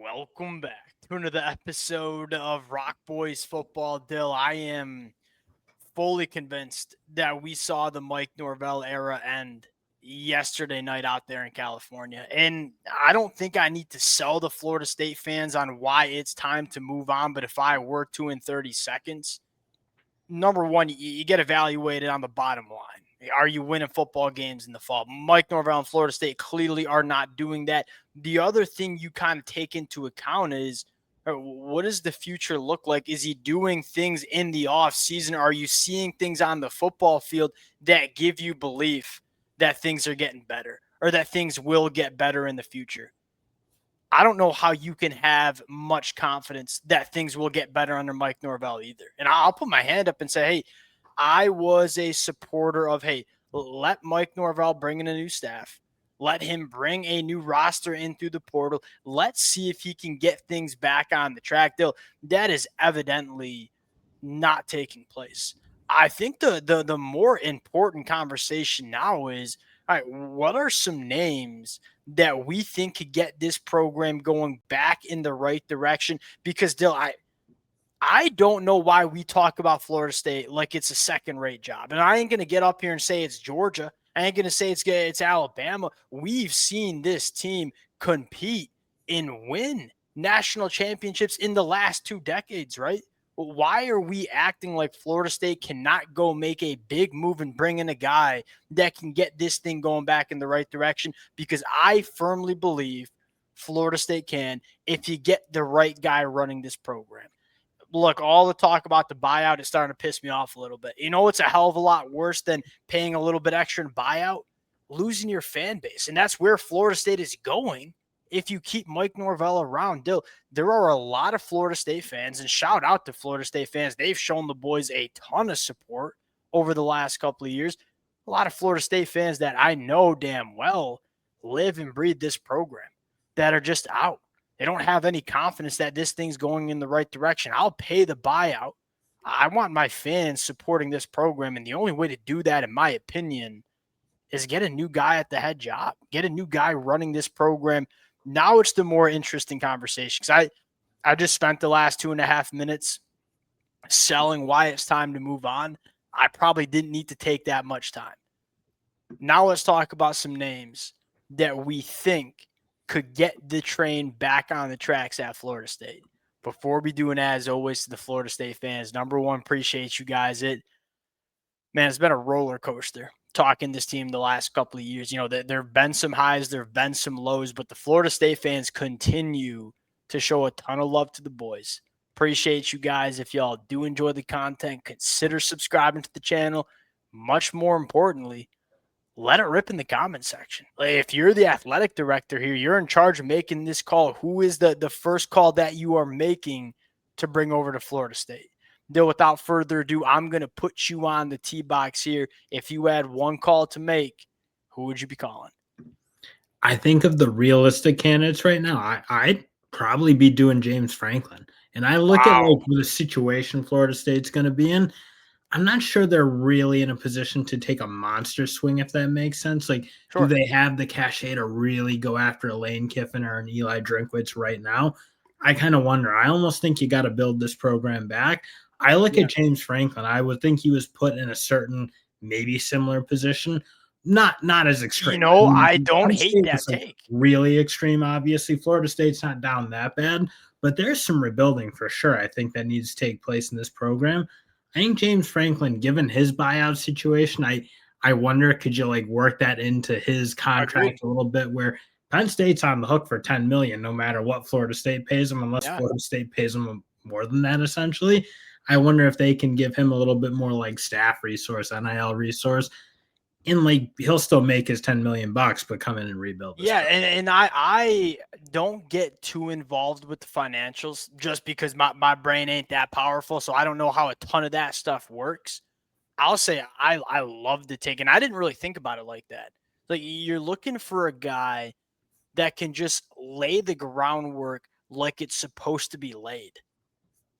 Welcome back to another episode of Rock Boys Football. Dill, I am fully convinced that we saw the Mike Norvell era end yesterday night out there in California. And I don't think I need to sell the Florida State fans on why it's time to move on. But if I were to in 30 seconds, number one, you get evaluated on the bottom line. Are you winning football games in the fall? Mike Norvell and Florida State clearly are not doing that. The other thing you kind of take into account is what does the future look like? Is he doing things in the offseason? Are you seeing things on the football field that give you belief that things are getting better or that things will get better in the future? I don't know how you can have much confidence that things will get better under Mike Norvell either. And I'll put my hand up and say, hey, I was a supporter of, hey, let Mike Norvell bring in a new staff. Let him bring a new roster in through the portal. Let's see if he can get things back on the track. That is evidently not taking place. I think the more important conversation now is, all right, what are some names that we think could get this program going back in the right direction? Because Dill, I don't know why we talk about Florida State like it's a second-rate job. And I ain't going to get up here and say it's Georgia. I ain't going to say it's Alabama. We've seen this team compete and win national championships in the last 2 decades, right? Why are we acting like Florida State cannot go make a big move and bring in a guy that can get this thing going back in the right direction? Because I firmly believe Florida State can if you get the right guy running this program. Look, all the talk about the buyout is starting to piss me off a little bit. You know, it's a hell of a lot worse than paying a little bit extra in buyout, losing your fan base. And that's where Florida State is going if you keep Mike Norvell around. There are a lot of Florida State fans, and shout out to Florida State fans. They've shown the boys a ton of support over the last couple of years. A lot of Florida State fans that I know damn well live and breathe this program that are just out. They don't have any confidence that this thing's going in the right direction. I'll pay the buyout. I want my fans supporting this program, and the only way to do that, in my opinion, is get a new guy at the head job, get a new guy running this program. Now it's the more interesting conversation because I just spent the last 2.5 minutes selling why it's time to move on. I probably didn't need to take that much time. Now let's talk about some names that we think could get the train back on the tracks at Florida State. Before we do, and as always, to the Florida State fans, number one, appreciate you guys. It's been a roller coaster talking this team the last couple of years. You know, there have been some highs, there have been some lows, but the Florida State fans continue to show a ton of love to the boys. Appreciate you guys. If y'all do enjoy the content, consider subscribing to the channel. Much more importantly, let it rip in the comment section. If you're the athletic director here, you're in charge of making this call. Who is the first call that you are making to bring over to Florida State? Without further ado, I'm going to put you on the tee box here. If you had one call to make, who would you be calling? I think of the realistic candidates right now. I'd probably be doing James Franklin. And I look at like the situation Florida State's going to be in. I'm not sure they're really in a position to take a monster swing, if that makes sense. Like, Sure. Do they have the cachet to really go after a Lane Kiffin or an Eli Drinkwitz right now? I kind of wonder. I almost think you got to build this program back. I look at James Franklin. I would think he was put in a certain, maybe similar position. Not as extreme. You know, I don't hate that take. Really extreme, obviously. Florida State's not down that bad, but there's some rebuilding for sure, I think, that needs to take place in this program. I think James Franklin, given his buyout situation, I wonder, could you like work that into his contract a little bit where Penn State's on the hook for $10 million no matter what Florida State pays him, unless Florida State pays him more than that, essentially. I wonder if they can give him a little bit more like staff resource, NIL resource, and like he'll still make his $10 million, but come in and rebuild this. And I don't get too involved with the financials just because my brain ain't that powerful, so I don't know how a ton of that stuff works. I'll say I love the take, and I didn't really think about it like that. Like, you're looking for a guy that can just lay the groundwork like it's supposed to be laid.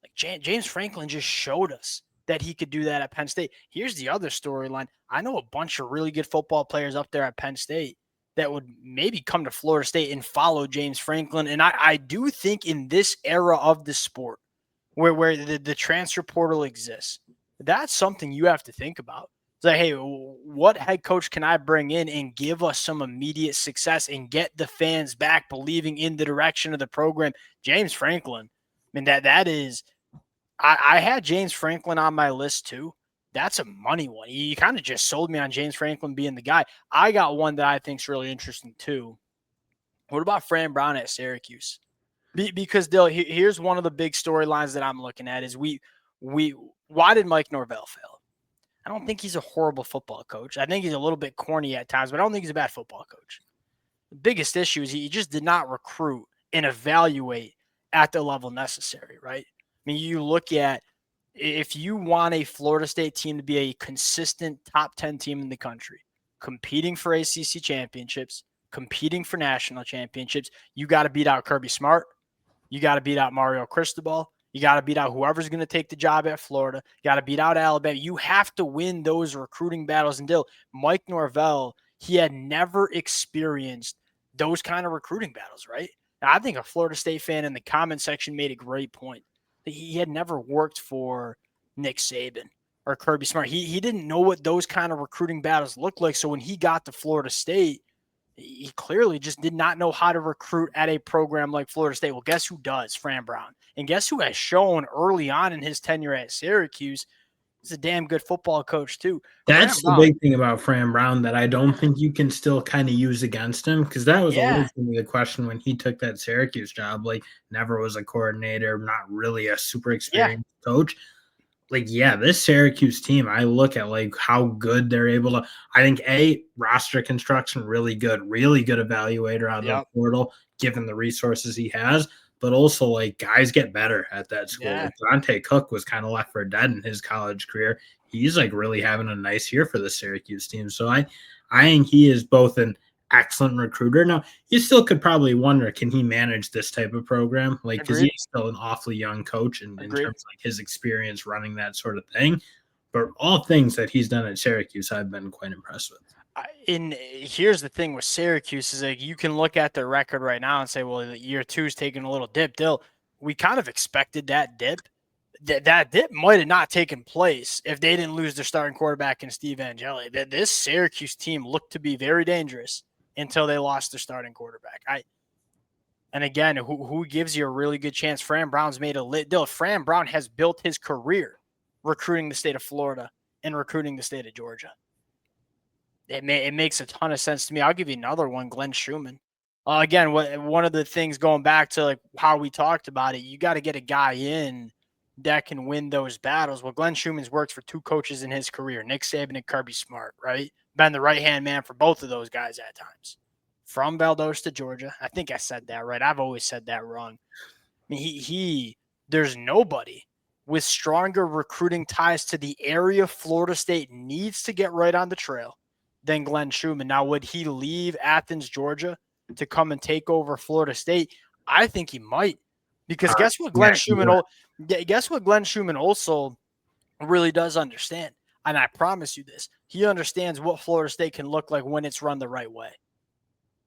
Like James Franklin just showed us that he could do that at Penn State. Here's the other storyline. I know a bunch of really good football players up there at Penn State that would maybe come to Florida State and follow James Franklin. And I do think in this era of the sport where the transfer portal exists, that's something you have to think about. It's like, hey, what head coach can I bring in and give us some immediate success and get the fans back believing in the direction of the program? James Franklin. I mean, that is, I had James Franklin on my list too. That's a money one. You kind of just sold me on James Franklin being the guy. I got one that I think is really interesting too. What about Fran Brown at Syracuse? Because Dill, here's one of the big storylines that I'm looking at is we why did Mike Norvell fail? I don't think he's a horrible football coach. I think he's a little bit corny at times, but I don't think he's a bad football coach. The biggest issue is he just did not recruit and evaluate at the level necessary, right? I mean, you look at if you want a Florida State team to be a consistent top 10 team in the country, competing for ACC championships, competing for national championships, you got to beat out Kirby Smart. You got to beat out Mario Cristobal. You got to beat out whoever's going to take the job at Florida. You got to beat out Alabama. You have to win those recruiting battles. And Dill, Mike Norvell, he had never experienced those kind of recruiting battles, right? Now, I think a Florida State fan in the comment section made a great point. He had never worked for Nick Saban or Kirby Smart. He didn't know what those kind of recruiting battles looked like. So when he got to Florida State, he clearly just did not know how to recruit at a program like Florida State. Well, guess who does? Fran Brown. And guess who has shown early on in his tenure at Syracuse? He's a damn good football coach, too. That's the big thing about Fran Brown that I don't think you can still kind of use against him, because that was always going to be the question when he took that Syracuse job. Like, never was a coordinator, not really a super experienced coach. Like, yeah, this Syracuse team, I look at like how good they're able to. I think roster construction really good evaluator out of the portal, given the resources he has. But also, like, guys get better at that school. Yeah. Like, Dante Cook was kind of left for dead in his college career. He's like really having a nice year for the Syracuse team. So I think he is both an excellent recruiter. Now, you still could probably wonder, can he manage this type of program? Like, because he's still an awfully young coach in terms of like his experience running that sort of thing. But all things that he's done at Syracuse, I've been quite impressed with. And here's the thing with Syracuse is like you can look at their record right now and say, well, year two is taking a little dip. Dill, we kind of expected that dip. That dip might have not taken place if they didn't lose their starting quarterback in Steve Angeli. This Syracuse team looked to be very dangerous until they lost their starting quarterback. And again, who gives you a really good chance? Fran Brown's made a lit deal. Fran Brown has built his career recruiting the state of Florida and recruiting the state of Georgia. It makes a ton of sense to me. I'll give you another one, Glenn Schumann. Again, one of the things going back to like how we talked about it, you got to get a guy in that can win those battles. Well, Glenn Schumann's worked for two coaches in his career, Nick Saban and Kirby Smart, right? Been the right-hand man for both of those guys at times. From Valdosta, Georgia. I think I said that right. I've always said that wrong. I mean, there's nobody with stronger recruiting ties to the area Florida State needs to get right on the trail than Glenn Schumann. Now, would he leave Athens, Georgia to come and take over Florida State? I think he might. Because guess what Glenn Schumann also really does understand? And I promise you this. He understands what Florida State can look like when it's run the right way.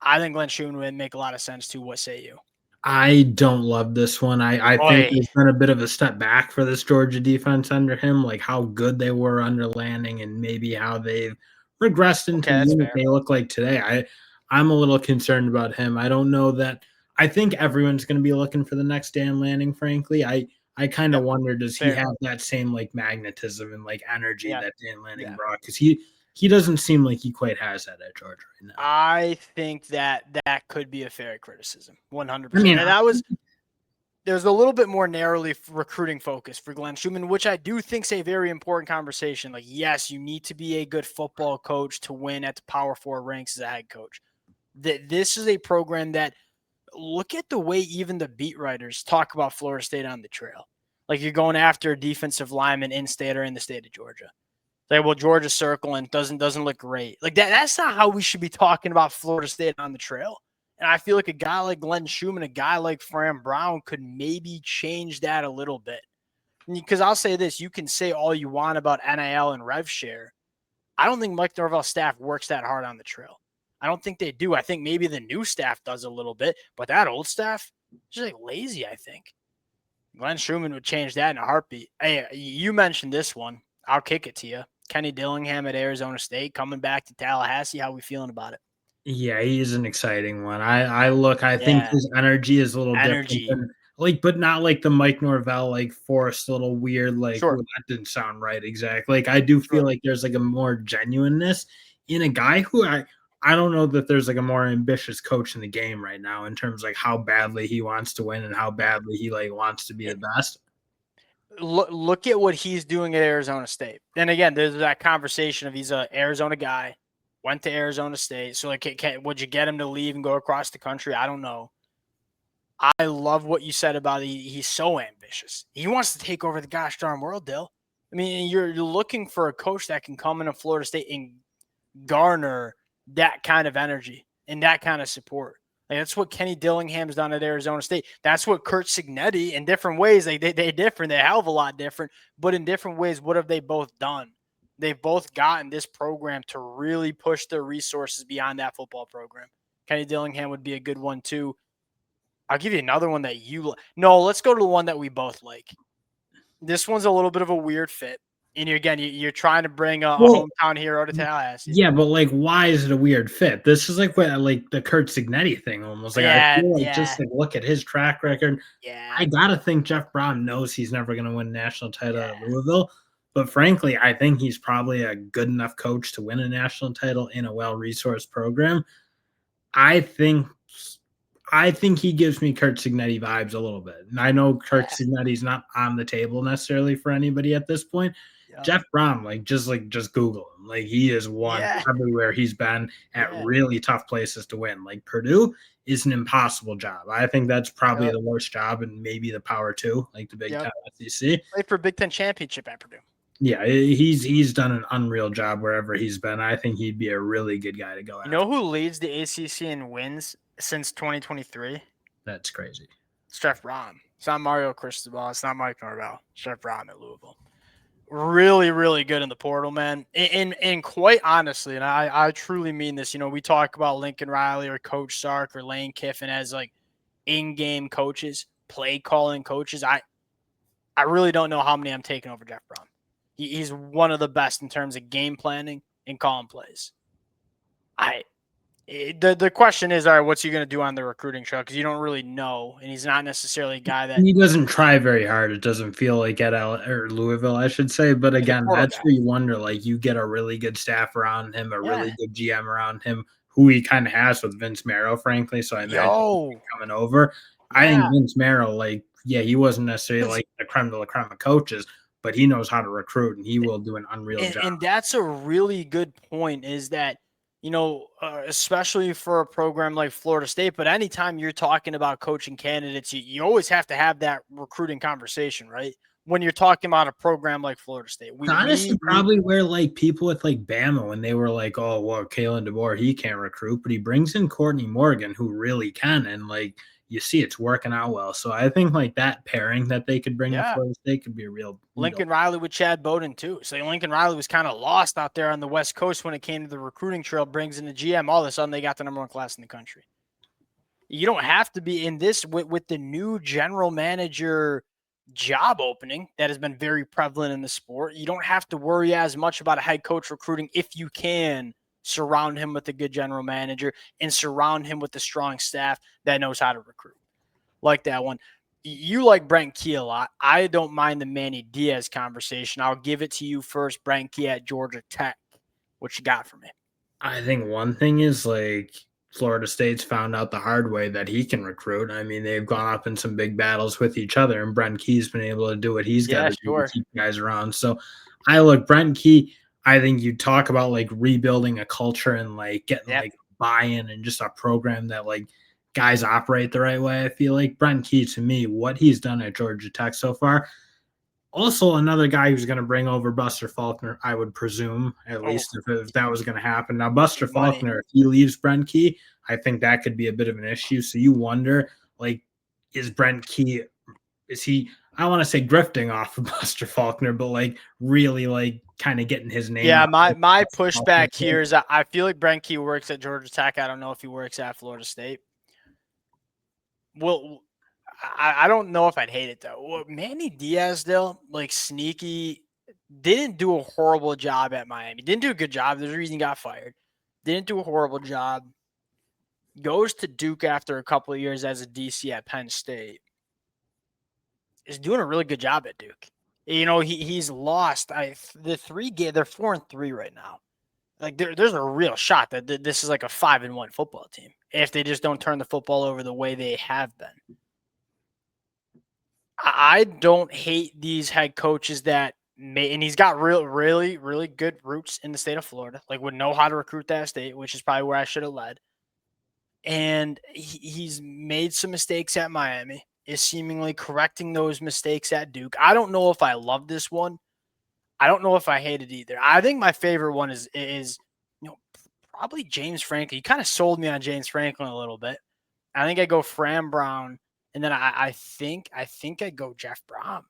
I think Glenn Schumann would make a lot of sense too. What say you? I don't love this one. I think there's been a bit of a step back for this Georgia defense under him, like how good they were under Lanning and maybe how they've regressed into the unit they look like today. I'm a little concerned about him. I don't know that – I think everyone's going to be looking for the next Dan Lanning, frankly. I kind of wonder, does he have that same like magnetism and like energy that Dan Lanning brought? Because he doesn't seem like he quite has that at Georgia right now. I think that could be a fair criticism, 100%. I mean, there's a little bit more narrowly recruiting focus for Glenn Schumann, which I do think is a very important conversation. Like, yes, you need to be a good football coach to win at the Power 4 ranks as a head coach. This is a program that, look at the way even the beat writers talk about Florida State on the trail. Like, you're going after a defensive lineman in state or in the state of Georgia. Like, well, Georgia circling doesn't look great. Like that's not how we should be talking about Florida State on the trail. And I feel like a guy like Glenn Schumann, a guy like Fran Brown could maybe change that a little bit. Because I'll say this, you can say all you want about NIL and rev share. I don't think Mike Norvell's staff works that hard on the trail. I don't think they do. I think maybe the new staff does a little bit, but that old staff is just like lazy, I think. Glenn Schumann would change that in a heartbeat. Hey, you mentioned this one. I'll kick it to you. Kenny Dillingham at Arizona State coming back to Tallahassee. How we feeling about it? Yeah, he is an exciting one. I think Yeah, his energy is a little different energy. than but not like the Mike Norvell, like forced little weird, Sure, well, that didn't sound right exactly. Like I do feel sure. like there's like a more genuineness in a guy who I don't know that there's like a more ambitious coach in the game right now in terms of like how badly he wants to win and how badly he like wants to be the best. Look at what he's doing at Arizona State. And again, there's that conversation of he's a Arizona guy, went to Arizona State. So like, would you get him to leave and go across the country? I don't know. I love what you said about he's so ambitious. He wants to take over the gosh darn world, Dill. I mean, you're looking for a coach that can come into Florida State and garner that kind of energy and that kind of support. Like that's what Kenny Dillingham's done at Arizona State. That's what Kurt Signetti, in different ways, they different. They're a hell of a lot different, but in different ways, what have they both done? They've both gotten this program to really push their resources beyond that football program. Kenny Dillingham would be a good one too. I'll give you another one that you no. Let's go to the one that we both like. This one's a little bit of a weird fit. And you're trying to bring a Well, hometown hero to Tallahassee. yeah, but like, why is it a weird fit? This is like what like the Kurt Signetti thing almost. Like, I Yeah, feel like yeah, just like look at his track record. yeah, I gotta think Jeff Brohm knows he's never gonna win a national title yeah, at Louisville. But frankly, I think he's probably a good enough coach to win a national title in a well-resourced program. I think I think he gives me Kurt Signetti vibes a little bit. And I know Kurt yeah, Signetti's not on the table necessarily for anybody at this point. yeah, Jeff Brohm, just Google him. Like he is one yeah, everywhere he's been at yeah, really tough places to win. Like Purdue is an impossible job. I think that's probably yep, the worst job and maybe the power two, like the Big yep. Ten SEC. Played for Big Ten championship at Purdue. Yeah, he's done an unreal job wherever he's been. I think he'd be a really good guy to go You know after. who leads the ACC in wins since 2023? That's crazy. It's Jeff Brohm. It's not Mario Cristobal. It's not Mike Norvell. It's Jeff Brohm at Louisville. Really, really good in the portal, man. And quite honestly, and I truly mean this, we talk about Lincoln Riley or Coach Sark or Lane Kiffin as like in-game coaches, play calling coaches. I really don't know how many I'm taking over Jeff Brohm. He's one of the best in terms of game planning and calling plays. The question is, all right, what's he going to do on the recruiting trail? Because you don't really know, and he's not necessarily a guy that He doesn't try very hard. It doesn't feel like at or Louisville, I should say. But he's a again, portal that's guy. where you wonder, like, you get a really good staff around him, a Yeah. really good GM around him, who he kind of has with Vince Marrow, frankly. So I imagine Yo, coming over. I think yeah. Vince Marrow, like, yeah, he wasn't necessarily like the creme de la creme of coaches, but he knows how to recruit and he will do an unreal job. And that's a really good point. Is that especially for a program like Florida State, but anytime you're talking about coaching candidates, you always have to have that recruiting conversation, right? When you're talking about a program like Florida State, It's we honestly probably where like people with like Bama when they were like, oh well, Kalen DeBoer, he can't recruit, but he brings in Courtney Morgan who really can, and like you see it's working out well. So I think like that pairing that they could bring to yeah. Florida State could be a real Lincoln Riley with Chad Bowden too. So Lincoln Riley was kind of lost out there on the West Coast when it came to the recruiting trail. Brings in the GM. All of a sudden, they got the number one class in the country. You don't have to be in this with the new general manager job opening that has been very prevalent in the sport. You don't have to worry as much about a head coach recruiting if you can surround him with a good general manager and surround him with a strong staff that knows how to recruit. Like that one. You like Brent Key a lot. I don't mind the Manny Diaz conversation. I'll give it to you first. Brent Key at Georgia Tech. What you got for me? I think one thing is like Florida State's found out the hard way that he can recruit. I mean, they've gone up in some big battles with each other, and Brent Key's been able to do what he's got Yeah, to do to sure. keep guys around. So I look Brent Key. I think you talk about like rebuilding a culture and like getting Yep. like buy-in and just a program that like guys operate the right way. I feel like Brent Key to me, what he's done at Georgia Tech so far, also, another guy who's going to bring over Buster Faulkner, I would presume, at Oh, least if that was going to happen. Now, Buster big money. Faulkner, if he leaves Brent Key, I think that could be a bit of an issue. So you wonder, like, is Brent Key, is he I want to say grifting off of Buster Faulkner, but like really like kind of getting his name. Yeah, out my there. my Buster Faulkner pushback did. here is I feel like Brent Key works at Georgia Tech. I don't know if he works at Florida State. Well, I don't know if I'd hate it though. Well, Manny Diaz, though, like sneaky, didn't do a horrible job at Miami. Didn't do a good job. There's a reason he got fired. Didn't do a horrible job. Goes to Duke after a couple of years as a DC at Penn State. Is doing a really good job at Duke. You know, he's lost. The 3 game, they're 4-3 right now. Like there's a real shot that this is like a 5-1 football team if they just don't turn the football over the way they have been. I don't hate these head coaches that may, and he's got really good roots in the state of Florida. Like would know how to recruit that state, which is probably where I should have led. And he's made some mistakes at Miami. Is seemingly correcting those mistakes at Duke. I don't know if I love this one. I don't know if I hate it either. I think my favorite one is probably James Franklin. He kind of sold me on James Franklin a little bit. I think I go Fran Brown, and then I think I go Jeff Brohm.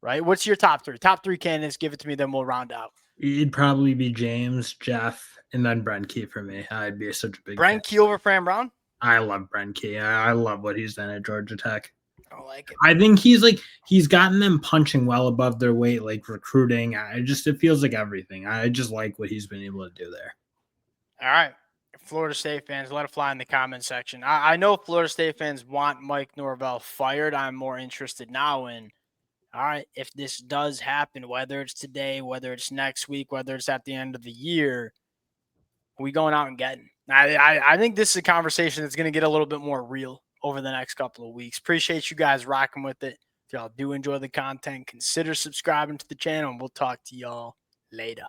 Right? What's your top three? Top three candidates. Give it to me, then we'll round out. It'd probably be James, Jeff, and then Brent Key for me. I'd be such a big Brent fan. Key over Fran Brown. I love Brent Key. I love what he's done at Georgia Tech. I like it. I think he's gotten them punching well above their weight, like recruiting. It feels like everything. I just like what he's been able to do there. All right. Florida State fans, let it fly in the comment section. I know Florida State fans want Mike Norvell fired. I'm more interested now in, all right, if this does happen, whether it's today, whether it's next week, whether it's at the end of the year, we going out and getting. I think this is a conversation that's going to get a little bit more real over the next couple of weeks. Appreciate you guys rocking with it. If y'all do enjoy the content, consider subscribing to the channel, and we'll talk to y'all later.